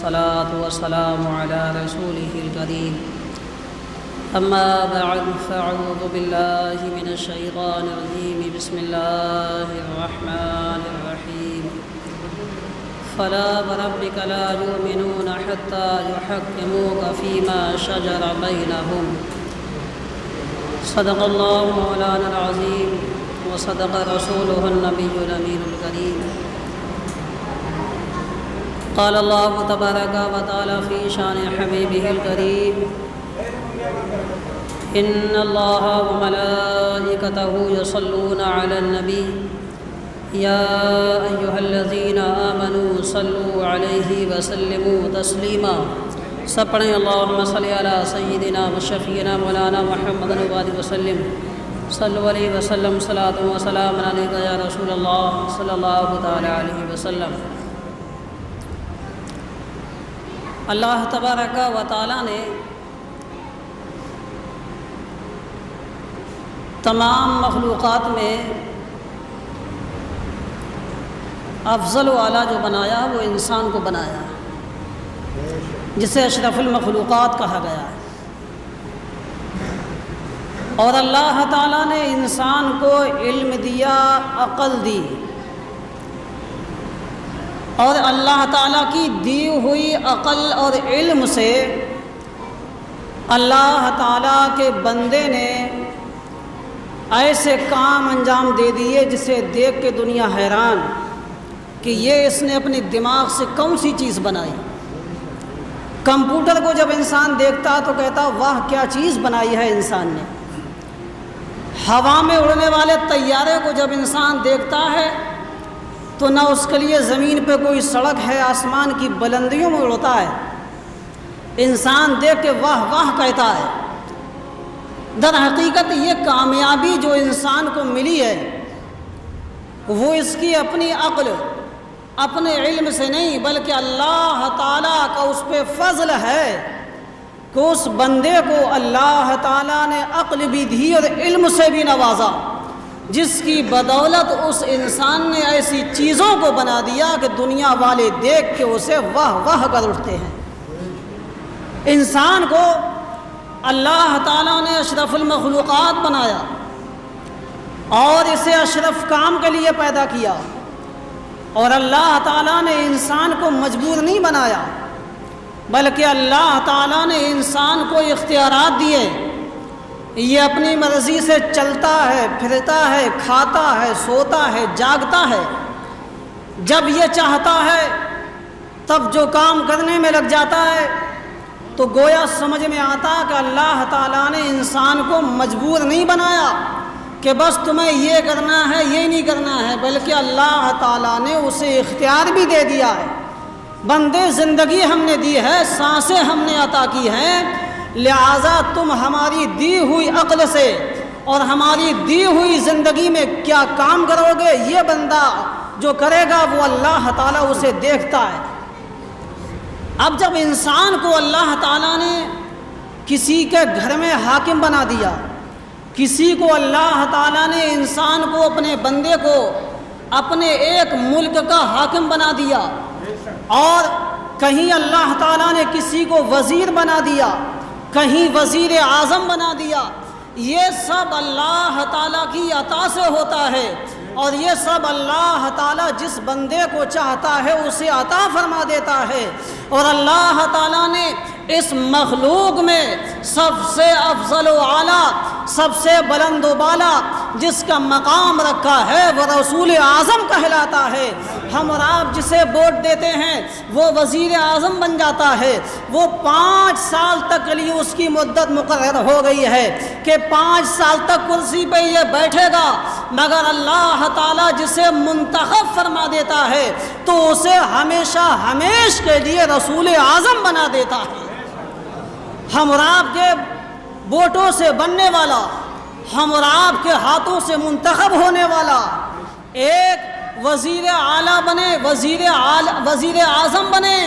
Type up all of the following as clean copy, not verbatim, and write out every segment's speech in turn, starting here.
والصلاة والسلام على رسوله الكريم أما بعد فأعوذ بالله من الشيطان الرجيم بسم الله الرحمن الرحيم فلا وربك لا يؤمنون حتى يحكموك فيما شجر بينهم صدق الله مولانا العظيم وصدق رسوله النبي الأمين الكريم قال الله تبارك وتعالى في شان حبيبه الكريم إن الله وملائكته يصلون على النبي يا أيها الذين آمنوا صلوا عليه وسلموا تسليما سب پڑھیں اللہم صلی علی سیدنا و شفیعنا مولانا محمد وسلم صلو علیہ وسلم صلاۃ و سلام علیک یا رسول اللہ صلی اللہ تعالی علیہ وسلم۔ اللہ تبارک و تعالی نے تمام مخلوقات میں افضل و اعلیٰ جو بنایا وہ انسان کو بنایا، جسے اشرف المخلوقات کہا گیا ہے۔ اور اللہ تعالیٰ نے انسان کو علم دیا، عقل دی، اور اللہ تعالیٰ کی دی ہوئی عقل اور علم سے اللہ تعالیٰ کے بندے نے ایسے کام انجام دے دیے جسے دیکھ کے دنیا حیران کہ یہ اس نے اپنی دماغ سے کون سی چیز بنائی۔ کمپیوٹر کو جب انسان دیکھتا تو کہتا واہ کیا چیز بنائی ہے انسان نے۔ ہوا میں اڑنے والے طیارے کو جب انسان دیکھتا ہے تو نہ اس کے لیے زمین پہ کوئی سڑک ہے، آسمان کی بلندیوں میں اڑتا ہے، انسان دیکھ کے واہ واہ کہتا ہے۔ در حقیقت یہ کامیابی جو انسان کو ملی ہے وہ اس کی اپنی عقل، اپنے علم سے نہیں، بلکہ اللہ تعالیٰ کا اس پہ فضل ہے کہ اس بندے کو اللہ تعالیٰ نے عقل بھی دی اور علم سے بھی نوازا، جس کی بدولت اس انسان نے ایسی چیزوں کو بنا دیا کہ دنیا والے دیکھ کے اسے واہ واہ کر اٹھتے ہیں۔ انسان کو اللہ تعالیٰ نے اشرف المخلوقات بنایا اور اسے اشرف کام کے لیے پیدا کیا، اور اللہ تعالیٰ نے انسان کو مجبور نہیں بنایا، بلکہ اللہ تعالیٰ نے انسان کو اختیارات دیے۔ یہ اپنی مرضی سے چلتا ہے، پھرتا ہے، کھاتا ہے، سوتا ہے، جاگتا ہے۔ جب یہ چاہتا ہے تب جو کام کرنے میں لگ جاتا ہے، تو گویا سمجھ میں آتا کہ اللہ تعالیٰ نے انسان کو مجبور نہیں بنایا کہ بس تمہیں یہ کرنا ہے یہ نہیں کرنا ہے، بلکہ اللہ تعالیٰ نے اسے اختیار بھی دے دیا ہے۔ بندے زندگی ہم نے دی ہے، سانسیں ہم نے عطا کی ہیں، لہٰذا تم ہماری دی ہوئی عقل سے اور ہماری دی ہوئی زندگی میں کیا کام کرو گے، یہ بندہ جو کرے گا وہ اللہ تعالیٰ اسے دیکھتا ہے۔ اب جب انسان کو اللہ تعالیٰ نے کسی کے گھر میں حاکم بنا دیا، کسی کو اللہ تعالیٰ نے انسان کو، اپنے بندے کو اپنے ایک ملک کا حاکم بنا دیا، اور کہیں اللہ تعالیٰ نے کسی کو وزیر بنا دیا، کہیں وزیر اعظم بنا دیا، یہ سب اللہ تعالیٰ کی عطا سے ہوتا ہے، اور یہ سب اللہ تعالیٰ جس بندے کو چاہتا ہے اسے عطا فرما دیتا ہے۔ اور اللہ تعالیٰ نے اس مخلوق میں سب سے افضل و اعلیٰ، سب سے بلند و بالا جس کا مقام رکھا ہے وہ رسول اعظم کہلاتا ہے۔ ہم اور آپ جسے ووٹ دیتے ہیں وہ وزیر اعظم بن جاتا ہے، وہ 5 سال تک کے لیے اس کی مدت مقرر ہو گئی ہے کہ 5 سال تک کرسی پہ یہ بیٹھے گا، مگر اللہ تعالیٰ جسے منتخب فرما دیتا ہے تو اسے ہمیشہ ہمیش کے لیے رسول اعظم بنا دیتا ہے۔ ہم اور آپ کے ووٹوں سے بننے والا، ہم اور آپ کے ہاتھوں سے منتخب ہونے والا ایک وزیر اعلیٰ بنے، وزیر اعظم بنے،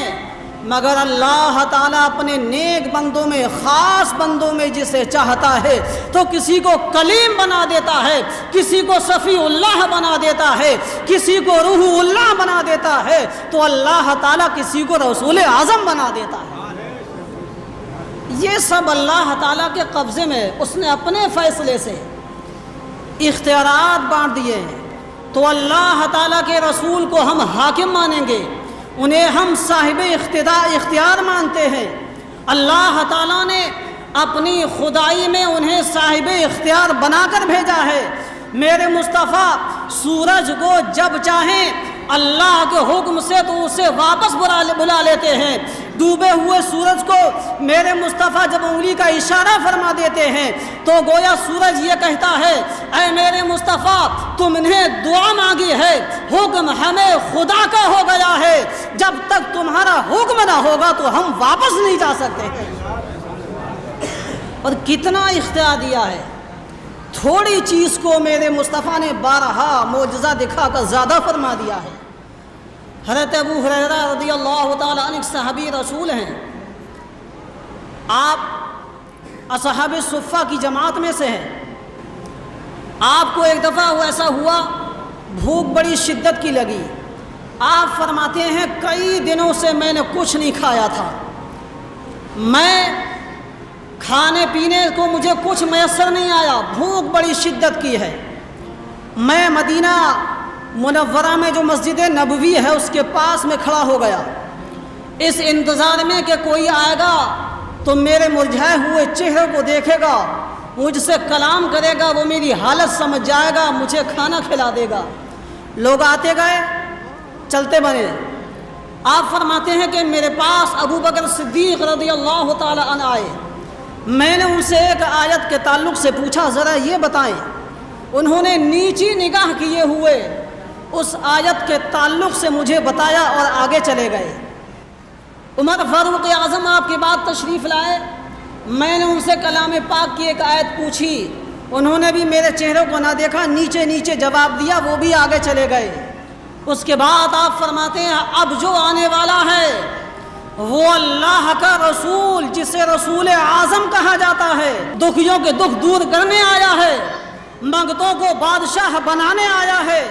مگر اللہ تعالیٰ اپنے نیک بندوں میں، خاص بندوں میں جسے چاہتا ہے تو کسی کو کلیم بنا دیتا ہے، کسی کو صفی اللہ بنا دیتا ہے، کسی کو روح اللہ بنا دیتا ہے، تو اللہ تعالیٰ کسی کو رسول اعظم بنا دیتا ہے۔ یہ سب اللہ تعالیٰ کے قبضے میں، اس نے اپنے فیصلے سے اختیارات بانٹ دیے ہیں۔ تو اللہ تعالیٰ کے رسول کو ہم حاکم مانیں گے، انہیں ہم صاحب اختیار مانتے ہیں۔ اللہ تعالیٰ نے اپنی خدائی میں انہیں صاحب اختیار بنا کر بھیجا ہے۔ میرے مصطفیٰ سورج کو جب چاہیں اللہ کے حکم سے تو اسے واپس بلا لیتے ہیں۔ ڈوبے ہوئے سورج کو میرے مصطفیٰ جب انگلی کا اشارہ فرما دیتے ہیں تو گویا سورج یہ کہتا ہے، اے میرے مصطفیٰ تم نے دعا مانگی ہے، حکم ہمیں خدا کا ہو گیا ہے، جب تک تمہارا حکم نہ ہوگا تو ہم واپس نہیں جا سکتے ہیں۔ اور کتنا اختیار دیا ہے، تھوڑی چیز کو میرے مصطفیٰ نے بارہا معجزہ دکھا کر زیادہ فرما دیا ہے۔ حضرت ابو ہریرہ رضی اللہ تعالیٰ عنہ صحابی رسول ہیں، آپ اصحاب صفہ کی جماعت میں سے ہیں۔ آپ کو ایک دفعہ ایسا ہوا، بھوک بڑی شدت کی لگی۔ آپ فرماتے ہیں کئی دنوں سے میں نے کچھ نہیں کھایا تھا، میں کھانے پینے کو مجھے کچھ میسر نہیں آیا، بھوک بڑی شدت کی ہے۔ میں مدینہ منورہ میں جو مسجد نبوی ہے اس کے پاس میں کھڑا ہو گیا، اس انتظار میں کہ کوئی آئے گا تو میرے مرجھائے ہوئے چہرے کو دیکھے گا، مجھ سے کلام کرے گا، وہ میری حالت سمجھ جائے گا، مجھے کھانا کھلا دے گا۔ لوگ آتے گئے، چلتے بنے۔ آپ فرماتے ہیں کہ میرے پاس ابو بکر صدیق رضی اللہ تعالی عنہ آئے۔ میں نے ان سے ایک آیت کے تعلق سے پوچھا، ذرا یہ بتائیں۔ انہوں نے نیچی نگاہ کیے ہوئے اس آیت کے تعلق سے مجھے بتایا اور آگے چلے گئے۔ عمر فاروق اعظم آپ کے بعد تشریف لائے، میں نے ان سے کلام پاک کی ایک آیت پوچھی، انہوں نے بھی میرے چہرے کو نہ دیکھا، نیچے نیچے جواب دیا، وہ بھی آگے چلے گئے۔ اس کے بعد آپ فرماتے ہیں اب جو آنے والا ہے وہ اللہ کا رسول، جسے رسول اعظم کہا جاتا ہے، دکھیوں کے دکھ دور کرنے آیا ہے، منگتوں کو بادشاہ بنانے آیا ہے،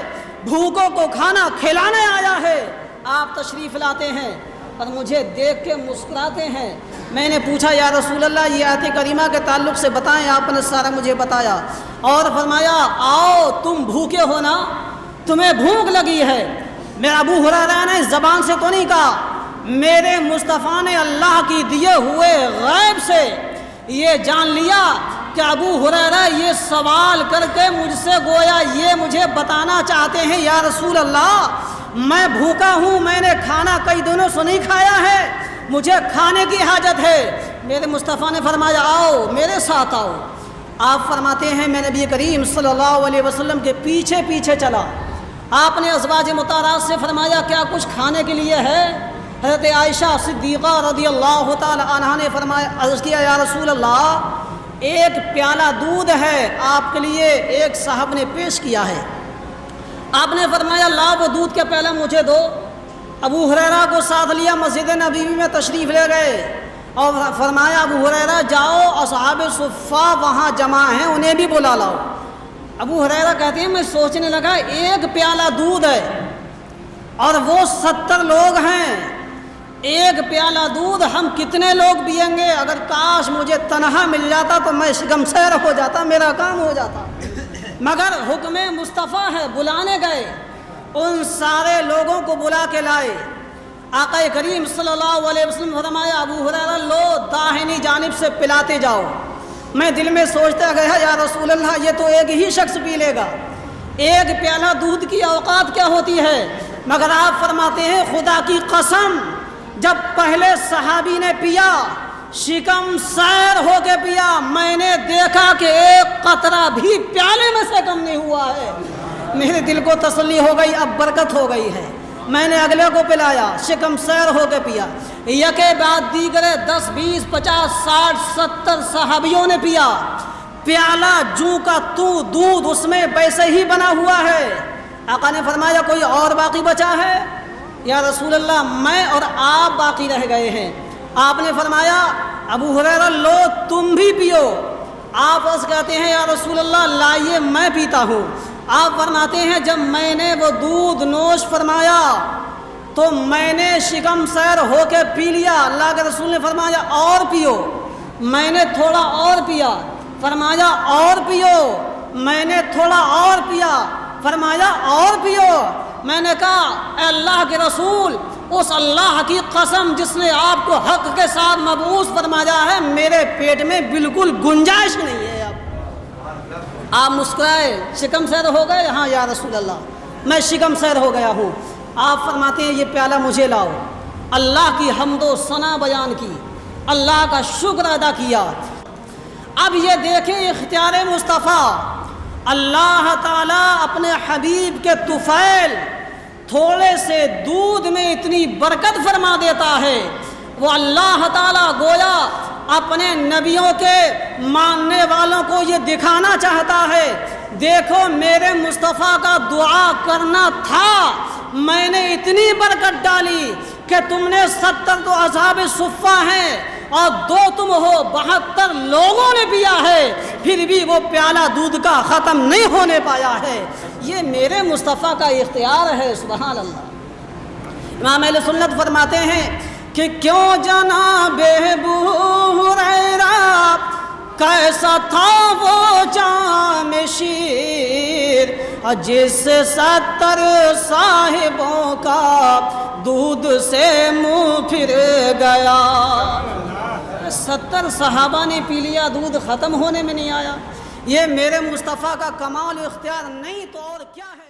بھوکوں کو کھانا کھلانے آیا ہے۔ آپ تشریف لاتے ہیں اور مجھے دیکھ کے مسکراتے ہیں۔ میں نے پوچھا یا رسول اللہ یہ آیت کریمہ کے تعلق سے بتائیں، آپ نے سارا مجھے بتایا اور فرمایا آؤ تم بھوکے ہو نا، تمہیں بھوک لگی ہے۔ میرا ابو ہریرہ نے زبان سے تو نہیں کہا، میرے مصطفیٰ نے اللہ کی دیے ہوئے غیب سے یہ جان لیا کہ ابو ہریرہ یہ سوال کر کے مجھ سے گویا یہ مجھے بتانا چاہتے ہیں یا رسول اللہ میں بھوکا ہوں، میں نے کھانا کئی دنوں سے نہیں کھایا ہے، مجھے کھانے کی حاجت ہے۔ میرے مصطفیٰ نے فرمایا آؤ میرے ساتھ آؤ۔ آپ فرماتے ہیں میں نبی کریم صلی اللہ علیہ وسلم کے پیچھے پیچھے چلا۔ آپ نے ازواج مطہرات سے فرمایا کیا کچھ کھانے کے لیے ہے؟ حضرت عائشہ صدیقہ رضی اللہ تعالی عنہا نے فرمایا، عرض کیا یا رسول اللہ ایک پیالہ دودھ ہے آپ کے لیے، ایک صاحب نے پیش کیا ہے۔ آپ نے فرمایا لا وہ دودھ کا پیالہ مجھے دو۔ ابو ہریرہ کو ساتھ لیا، مسجد نبوی میں تشریف لے گئے اور فرمایا ابو ہریرہ جاؤ اصحاب صفہ وہاں جمع ہیں، انہیں بھی بلا لاؤ۔ ابو ہریرہ کہتے ہیں میں سوچنے لگا ایک پیالہ دودھ ہے اور وہ 70 لوگ ہیں، ایک پیالہ دودھ ہم کتنے لوگ پئیں گے؟ اگر کاش مجھے تنہا مل جاتا تو میں شگمسیر ہو جاتا، میرا کام ہو جاتا، مگر حکم مصطفیٰ ہے، بلانے گئے، ان سارے لوگوں کو بلا کے لائے۔ آقا کریم صلی اللہ علیہ وسلم فرمایا ابو ہریرہ لو داہنی جانب سے پلاتے جاؤ۔ میں دل میں سوچتا گیا یا رسول اللہ یہ تو ایک ہی شخص پی لے گا، ایک پیالہ دودھ کی اوقات کیا ہوتی ہے؟ مگر آپ فرماتے ہیں خدا کی قسم جب پہلے صحابی نے پیا شکم سیر ہو کے پیا، میں نے دیکھا کہ ایک قطرہ بھی پیالے میں سے کم نہیں ہوا ہے۔ میرے دل کو تسلی ہو گئی، اب برکت ہو گئی ہے۔ میں نے اگلے کو پلایا، شکم سیر ہو کے پیا، یکے بعد دیگرے 10 20 50 60 70 صحابیوں نے پیا۔ پیالہ جو کا تو دودھ اس میں ویسے ہی بنا ہوا ہے۔ آقا نے فرمایا کوئی اور باقی بچا ہے؟ یا رسول اللہ میں اور آپ باقی رہ گئے ہیں۔ آپ نے فرمایا ابو ہریرہ لو تم بھی پیو۔ آپ عرض کہتے ہیں یا رسول اللہ لائیے میں پیتا ہوں۔ آپ فرماتے ہیں جب میں نے وہ دودھ نوش فرمایا تو میں نے شکم سیر ہو کے پی لیا۔ اللہ کے رسول نے فرمایا اور پیو۔ میں نے تھوڑا اور پیا، فرمایا اور پیو۔ میں نے تھوڑا اور پیا، فرمایا اور پیو۔ میں نے کہا اے اللہ کے رسول، اس اللہ کی قسم جس نے آپ کو حق کے ساتھ مبعوث فرمایا ہے، میرے پیٹ میں بالکل گنجائش نہیں ہے۔ اب آپ مسکرائے، شکم سیر ہو گئے؟ ہاں یا رسول اللہ میں شکم سیر ہو گیا ہوں۔ آپ فرماتے ہیں یہ پیالہ مجھے لاؤ۔ اللہ کی حمد و ثنا بیان کی، اللہ کا شکر ادا کیا۔ اب یہ دیکھیں اختیار مصطفیٰ، اللہ تعالیٰ اپنے حبیب کے طفیل تھوڑے سے دودھ میں اتنی برکت فرما دیتا ہے۔ وہ اللہ تعالیٰ گویا اپنے نبیوں کے ماننے والوں کو یہ دکھانا چاہتا ہے، دیکھو میرے مصطفیٰ کا دعا کرنا تھا، میں نے اتنی برکت ڈالی کہ تم نے 70 تو اصحاب صفہ ہیں اور 2 تم ہو، 72 لوگوں نے پیا ہے، پھر بھی وہ پیالہ دودھ کا ختم نہیں ہونے پایا ہے۔ یہ میرے مصطفیٰ کا اختیار ہے، سبحان اللہ۔ امام اہل سنت فرماتے ہیں کہ کیوں جناب ابو ہریرہ کیسا تھا وہ جام شیر جس 70 صاحبوں کا دودھ سے منہ پھر گیا۔ 70 صحابہ نے پی لیا، دودھ ختم ہونے میں نہیں آیا۔ یہ میرے مصطفیٰ کا کمال اختیار نہیں تو اور کیا ہے؟